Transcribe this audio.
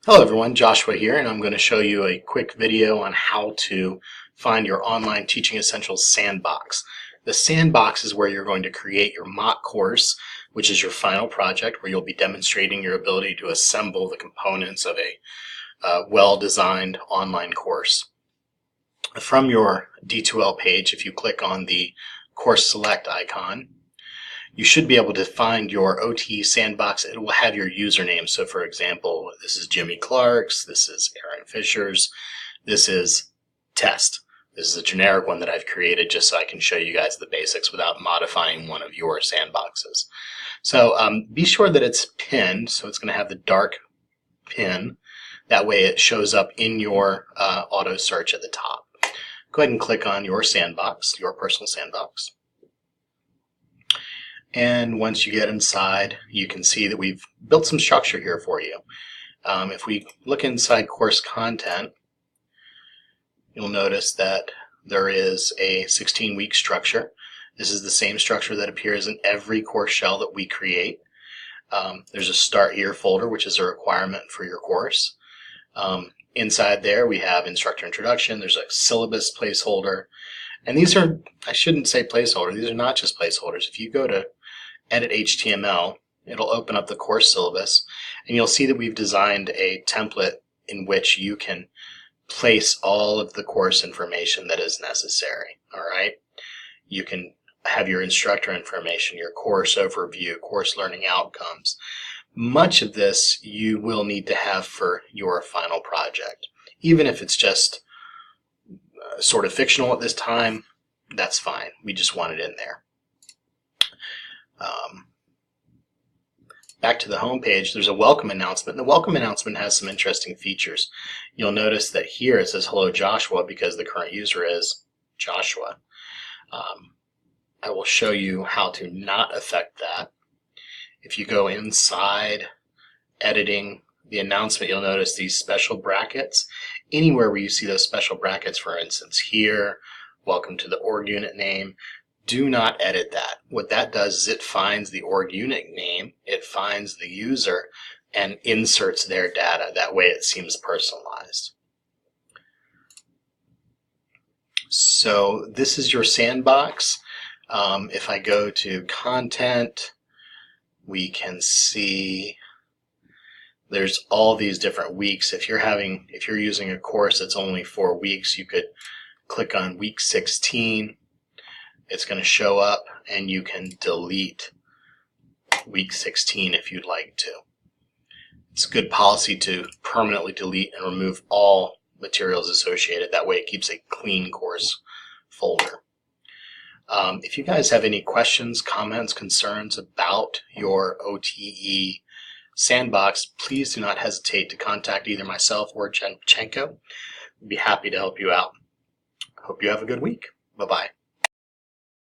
Hello everyone, Joshua here, and I'm going to show you a quick video on how to find your online Teaching Essentials sandbox. The sandbox is where you're going to create your mock course, which is your final project where you'll be demonstrating your ability to assemble the components of a well-designed online course. From your D2L page, if you click on the Course Select icon, you should be able to find your OTE sandbox. It will have your username. So for example, this is Jimmy Clark's, this is Aaron Fisher's, this is test. This is a generic one that I've created just so I can show you guys the basics without modifying one of your sandboxes. So be sure that it's pinned, so it's going to have the dark pin. That way it shows up in your auto search at the top. Go ahead and click on your sandbox, your personal sandbox. And once you get inside, you can see that we've built some structure here for you. If we look inside course content, you'll notice that there is a 16-week structure. This is the same structure that appears in every course shell that we create. There's a Start Here folder, which is a requirement for your course. Inside there, we have Instructor Introduction. There's a syllabus placeholder. And these are, I shouldn't say placeholder, these are not just placeholders. If you go to Edit HTML, it'll open up the course syllabus, and you'll see that we've designed a template in which you can place all of the course information that is necessary. All right, you can have your instructor information, your course overview, course learning outcomes. Much of this you will need to have for your final project. Even if it's just sort of fictional at this time, that's fine. We just want it in there. Back to the home page, there's a welcome announcement. The welcome announcement has some interesting features. You'll notice that here it says hello Joshua because the current user is Joshua. I will show you how to not affect that. If you go inside editing the announcement, you'll notice these special brackets. Anywhere where you see those special brackets, for instance here, welcome to the org unit name, do not edit that. What that does is it finds the org unit name, it finds the user, and inserts their data. That way it seems personalized. So this is your sandbox. If I go to content, we can see there's all these different weeks. If you're using a course that's only 4 weeks, you could click on week 16. It's going to show up, and you can delete week 16 if you'd like to. It's good policy to permanently delete and remove all materials associated. That way it keeps a clean course folder. If you guys have any questions, comments, concerns about your OTE sandbox, please do not hesitate to contact either myself or Jen Chenko. We'd be happy to help you out. Hope you have a good week. Bye-bye.